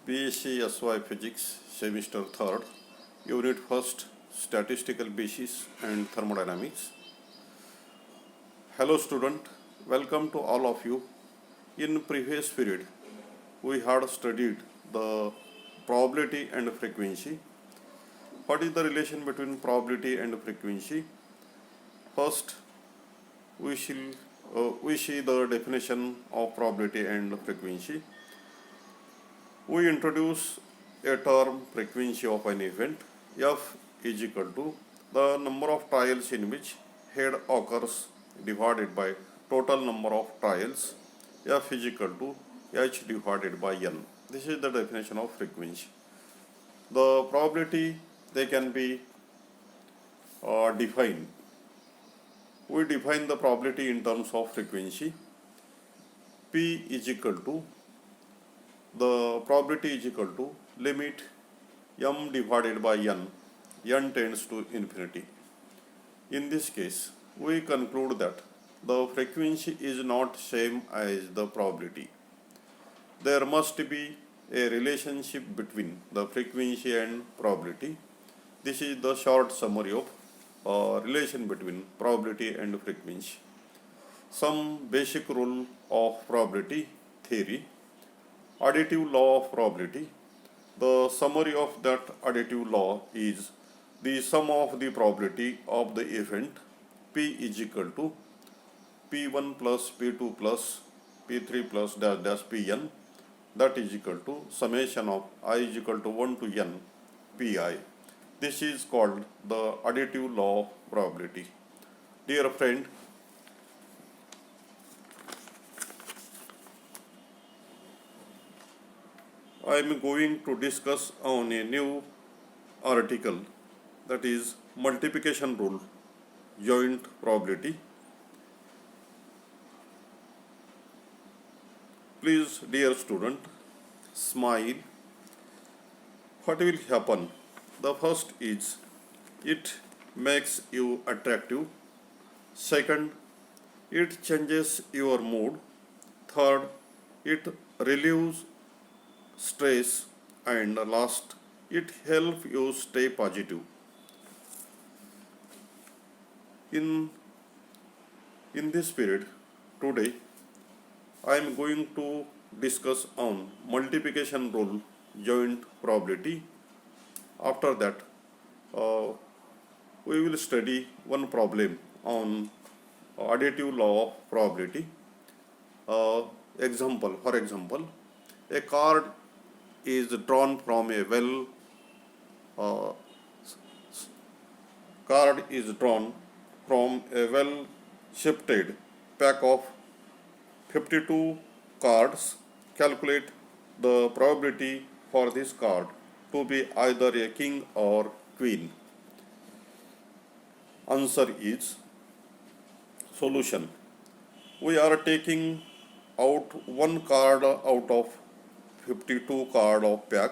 BSc SY Physics, Semester 3rd, Unit 1st, Statistical Basis and Thermodynamics. Hello student, welcome to all of you. In previous period, we had studied the probability and frequency. What is the relation between probability and frequency? First, we see the definition of probability and frequency. We introduce a term frequency of an event. F is equal to the number of trials in which head occurs divided by total number of trials. F is equal to H divided by N. This is the definition of frequency. The probability, they can be defined. We define the probability in terms of frequency. P is equal to, the probability is equal to limit m divided by n tends to infinity. In this case, we conclude that the frequency is not same as the probability. There must be a relationship between the frequency and probability. This is the short summary of relation between probability and frequency. Some basic rule of probability theory. Additive law of probability. The summary of that additive law is the sum of the probability of the event P is equal to P1 plus P2 plus P3 plus dash dash Pn, that is equal to summation of I is equal to 1 to n Pi. This is called the additive law of probability. Dear friend, I am going to discuss on a new article, that is multiplication rule, joint probability. Please, dear student, smile. What will happen? The first is, it makes you attractive. Second, it changes your mood. Third, it relieves stress. And last, it helps you stay positive. In this period, today, I am going to discuss on multiplication rule, joint probability. After that, we will study one problem on additive law of probability. For example, a card is drawn from a well shifted pack of 52 cards. Calculate the probability for this card to be either a king or queen. Answer is, solution. We are taking out one card out of 52 card of pack.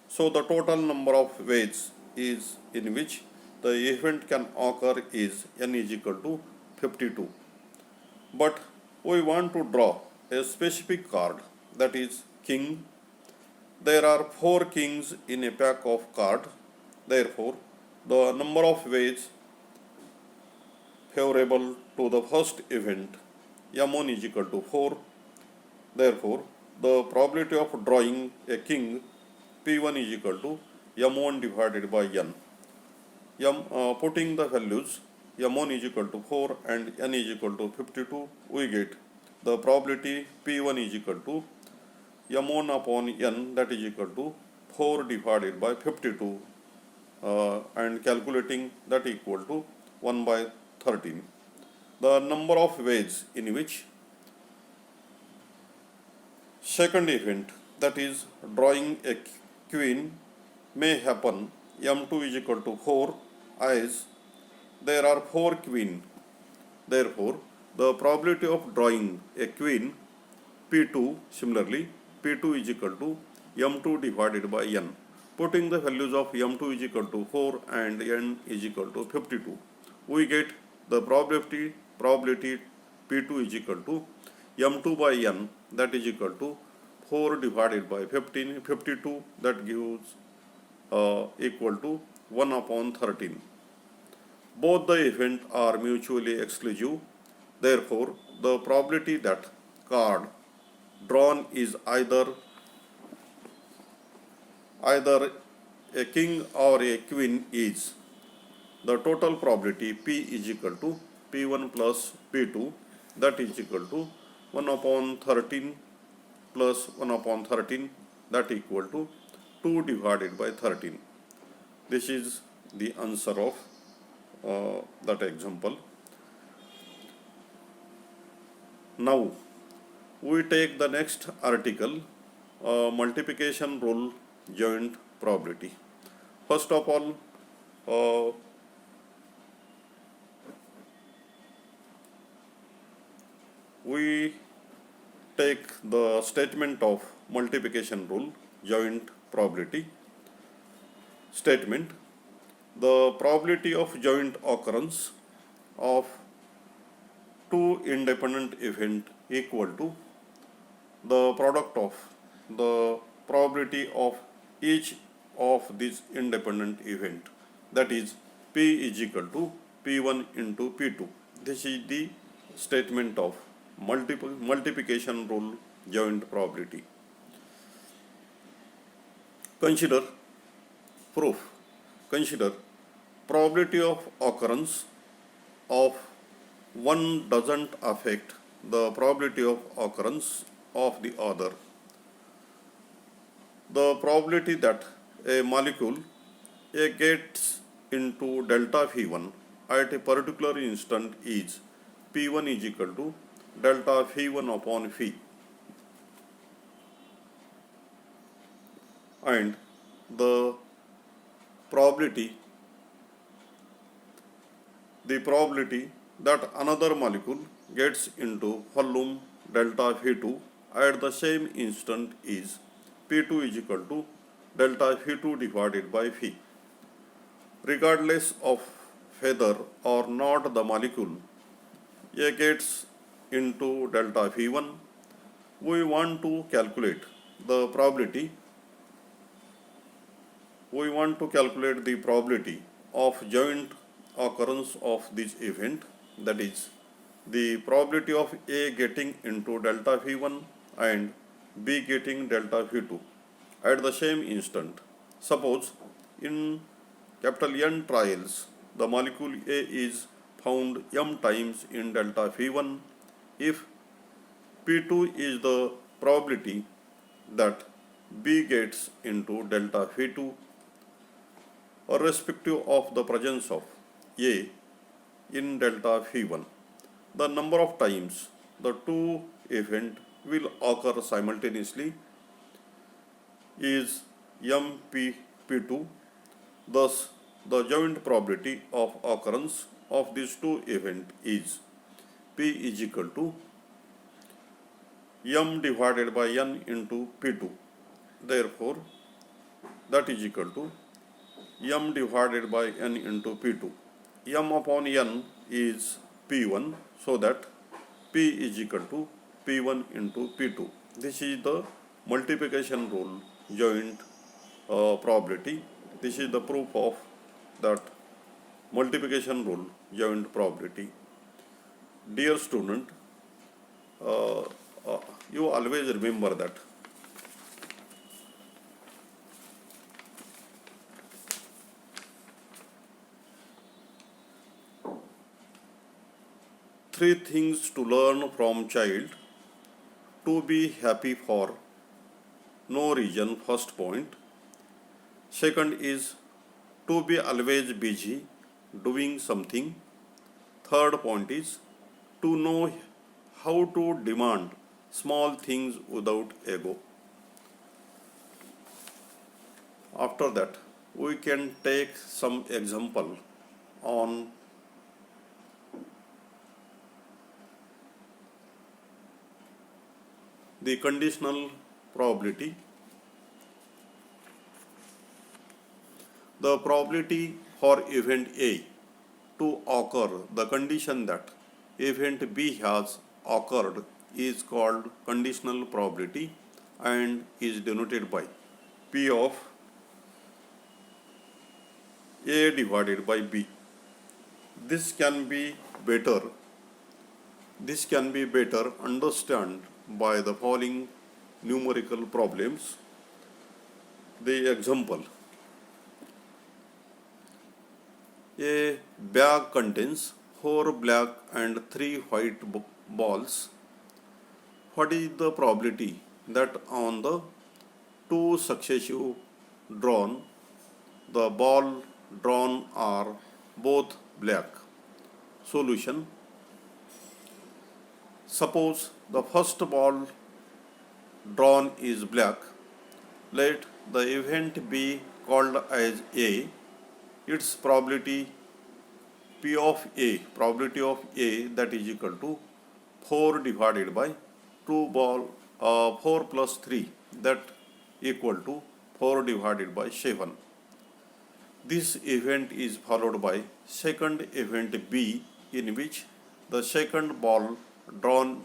So the total number of ways is in which the event can occur is n is equal to 52. But we want to draw a specific card, that is king. There are 4 kings in a pack of cards. Therefore, the number of ways favorable to the first event, m1 is equal to 4. Therefore, the probability of drawing a king P1 is equal to m1 divided by n. Putting the values m1 is equal to 4 and n is equal to 52, we get the probability P1 is equal to m1 upon n, that is equal to 4 divided by 52, and calculating that equal to 1 by 13. The number of ways in which second event, that is drawing a queen, may happen, m2 is equal to 4, as there are 4 queen. Therefore, the probability of drawing a queen P2, similarly P2 is equal to m2 divided by n. Putting the values of m2 is equal to 4 and n is equal to 52, we get the probability P2 is equal to m2 by n, that is equal to 4 divided by 15, 52, that gives equal to 1 upon 13. Both the events are mutually exclusive. Therefore, the probability that card drawn is either a king or a queen is the total probability P is equal to P1 plus P2, that is equal to 1 upon 13 plus 1 upon 13, that equal to 2 divided by 13. This is the answer of that example. Now we take the next article, multiplication rule joint probability. First of all, we take the statement of multiplication rule joint probability. Statement: the probability of joint occurrence of two independent events equal to the product of the probability of each of these independent event, that is P is equal to P1 into P2. This is the statement of multiplication rule joint probability. Consider proof. Consider probability of occurrence of one doesn't affect the probability of occurrence of the other. The probability that a molecule A gets into delta V1 at a particular instant is P1 is equal to delta V1 upon V, and the probability that another molecule gets into volume delta V2 at the same instant is P2 is equal to delta V2 divided by V. Regardless of whether or not the molecule A gets into delta V1, we want to calculate the probability of joint occurrence of this event, that is the probability of A getting into delta V1 and B getting delta V2 at the same instant. Suppose in capital N trials, the molecule A is found m times in delta V1. If P2 is the probability that B gets into delta V2, irrespective of the presence of A in delta V1, the number of times the two events will occur simultaneously is MP2. Thus, the joint probability of occurrence of these two events is P is equal to M divided by N into P2. Therefore, that is equal to M divided by N into P2. M upon N is P1, so that P is equal to P1 into P2. This is the multiplication rule joint probability. This is the proof of that multiplication rule joint probability. Dear student, you always remember that three things to learn from child: to be happy for no reason, first point. Second is to be always busy doing something. Third point is to know how to demand small things without ego. After that, we can take some example on the conditional probability. The probability for event A to occur, the condition that event B has occurred, is called conditional probability. and is denoted by P of A divided by B. This can be better understood by the following numerical problems. The example: a bag contains 4 black and 3 white balls. What is the probability that on the two successive drawn, the ball drawn are both black? Solution: suppose the first ball drawn is black. Let the event be called as A. Its probability P of A, probability of A, that is equal to 4 divided by 4 plus 3, that equal to 4 divided by 7. This event is followed by second event B, in which the second ball drawn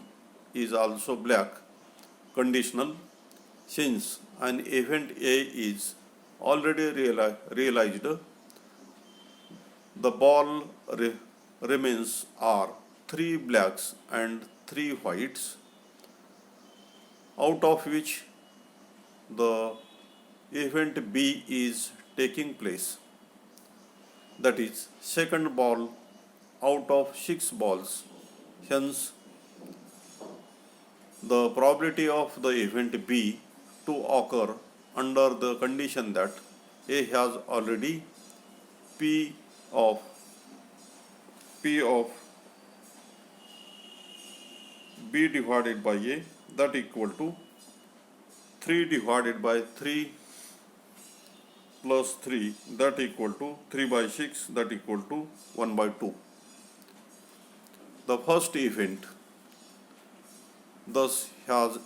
is also black. Conditional: since an event A is already realized, the ball remains are 3 blacks and 3 whites, out of which the event B is taking place. That is, second ball out of 6 balls. Hence, the probability of the event B to occur under the condition that A has already P of B divided by A, that equal to 3 divided by 3 plus 3, that equal to 3 by 6, that equal to 1 by 2. The first event thus has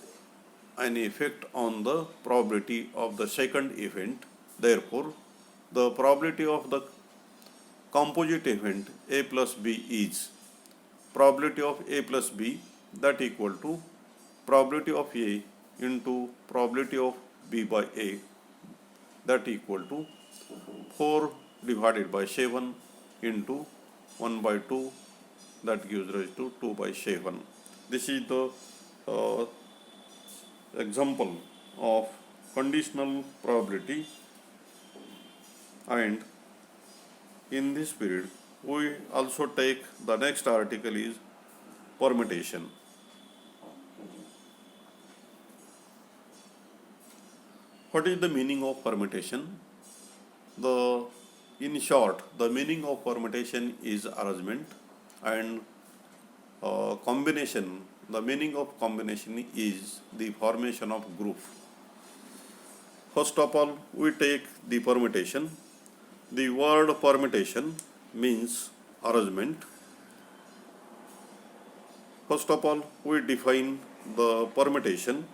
an effect on the probability of the second event. Therefore, the probability of the composite event A plus B is probability of A plus B, that equal to probability of A into probability of B by A, that equal to 4 divided by 7 into 1 by 2, that gives rise to 2 by 7. This is the example of conditional probability, and in this period we also take the next article is permutation. What is the meaning of permutation? In short, the meaning of permutation is arrangement, and combination. The meaning of combination is the formation of group. First of all, we take the permutation. The word permutation means arrangement. First of all, we define the permutation.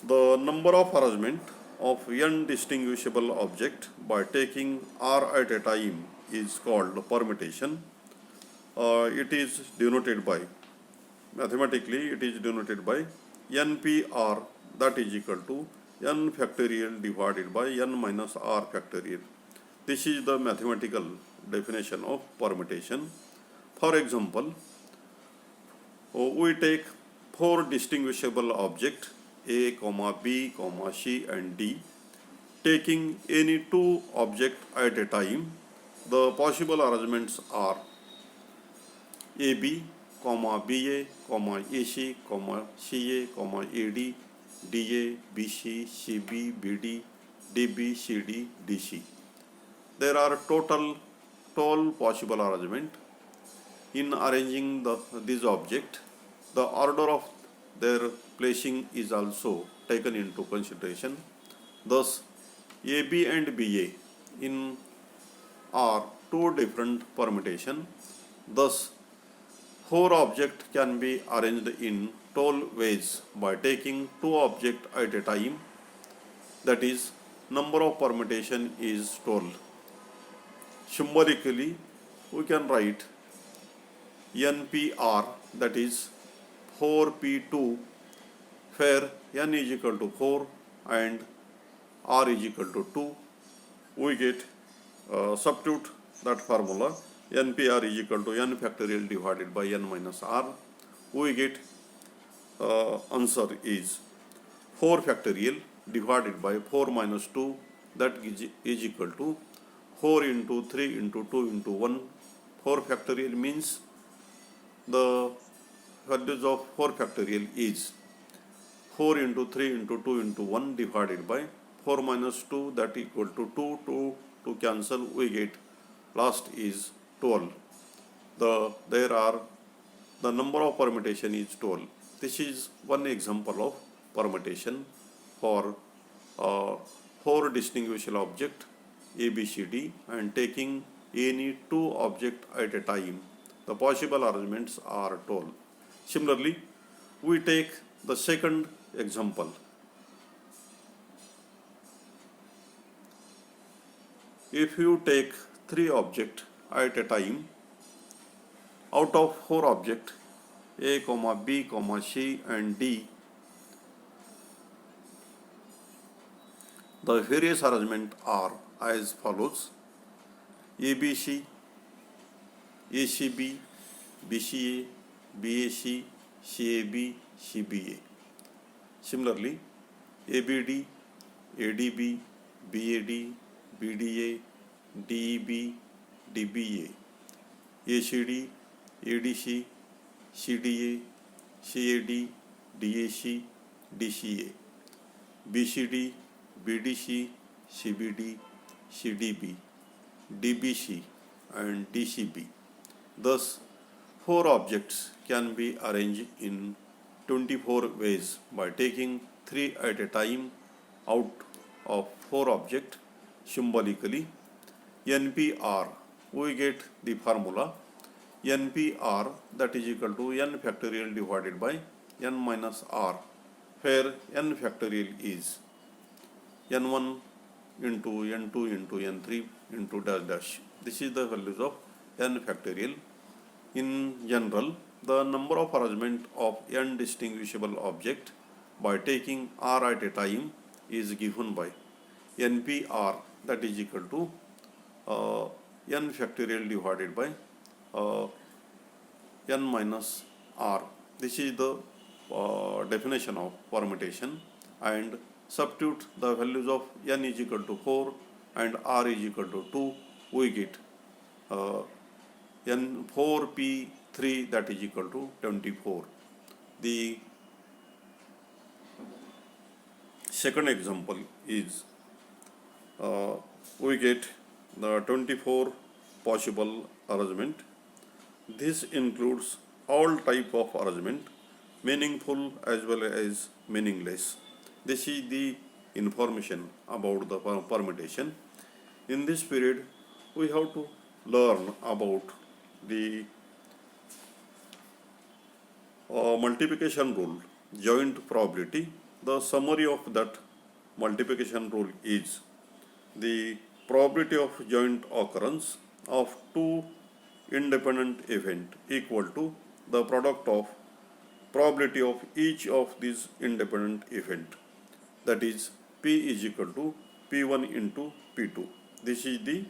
The number of arrangement of n distinguishable object by taking R at a time is called permutation. It is denoted by, mathematically it is denoted by NPR, that is equal to n factorial divided by n minus r factorial. This is the mathematical definition of permutation. For example, we take 4 distinguishable objects A, B, C and D. Taking any 2 objects at a time, the possible arrangements are AB, BA, AC, CA, AD, DA, BC, CB, BD, DB, CD, DC. There are total 12 possible arrangements. In arranging these objects, the order of their placing is also taken into consideration. Thus, AB and BA are 2 different permutations. Thus, 4 objects can be arranged in 12 ways by taking 2 objects at a time. That is, number of permutation is 12. Symbolically, we can write NPR, that is 4P2, where n is equal to 4 and r is equal to 2, we get substitute that formula npr is equal to n factorial divided by n minus r. We get answer is 4 factorial divided by 4 minus 2, that is equal to 4 into 3 into 2 into 1. 4 factorial means the values of 4 factorial is 4 into 3 into 2 into 1 divided by 4 minus 2, that equal to 2. 2 to cancel, we get last is 12. The number of permutation is 12. This is one example of permutation for 4 distinguishable object A, B, C, D, and taking any 2 objects at a time. The possible arrangements are 12. Similarly, we take the second example. If you take 3 objects at a time, out of 4 objects A, B, C and D, the various arrangements are as follows: ABC, ACB, BCA, BAC, CAB, CBA. Similarly, ABD, ADB, BAD, BDA, DEB, DBA, ACD, ADC, CDA, CAD, DAC, DCA, BCD, BDC, CBD, CDB, DBC and DCB. Thus, 4 objects can be arranged in 24 ways by taking 3 at a time out of 4 objects symbolically. NPR, we get the formula NPR, that is equal to n factorial divided by n minus r, where n factorial is n1 into n2 into n3 into dash dash. This is the values of n factorial. In general, the number of arrangement of n distinguishable object by taking r at a time is given by NPR, that is equal to n factorial divided by n minus r. This is the definition of permutation, and substitute the values of n is equal to 4 and r is equal to 2, we get n 4p3, that is equal to 24. The second example is we get the 24 possible arrangement. This includes all type of arrangement, meaningful as well as meaningless. This is the information about the permutation. In this period, we have to learn about the multiplication rule, joint probability. The summary of that multiplication rule is the probability of joint occurrence of 2 independent events equal to the product of probability of each of these independent events, that is P is equal to P1 into P2. This is the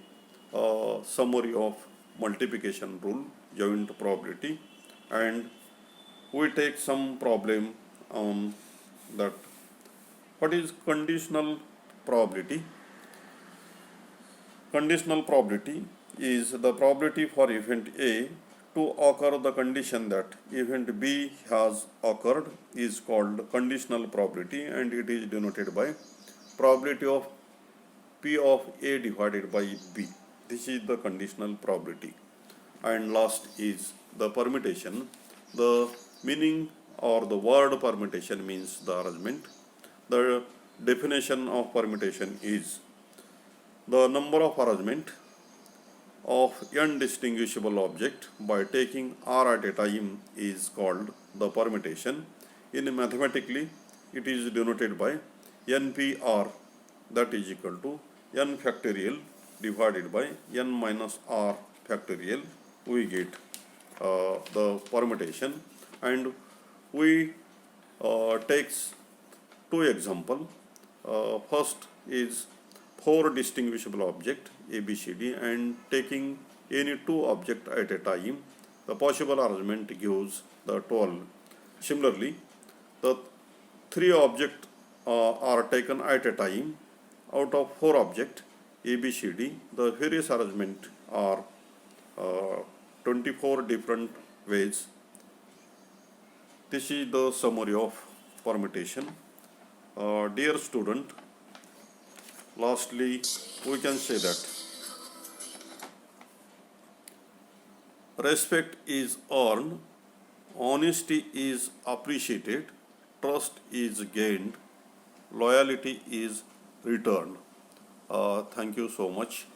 summary of multiplication rule, joint probability, and we take some problem on that. What is conditional probability? Conditional probability is the probability for event A to occur the condition that event B has occurred is called conditional probability, and it is denoted by probability of P of A divided by B. This is the conditional probability. And last is the permutation. The meaning or the word permutation means the arrangement. The definition of permutation is the number of arrangement of n distinguishable object by taking r at a time is called the permutation. In mathematically, it is denoted by NPR, that is equal to n factorial divided by n minus r factorial. We get the permutation, and we takes two example. First is four distinguishable object A, B, C, D, and taking any two object at a time, the possible arrangement gives the 12. Similarly, the three objects are taken at a time. Out of four objects A, B, C, D, the various arrangement are 24 different ways. This is the summary of permutation. Dear student, lastly, we can say that respect is earned, honesty is appreciated, trust is gained, loyalty is returned. Thank you so much.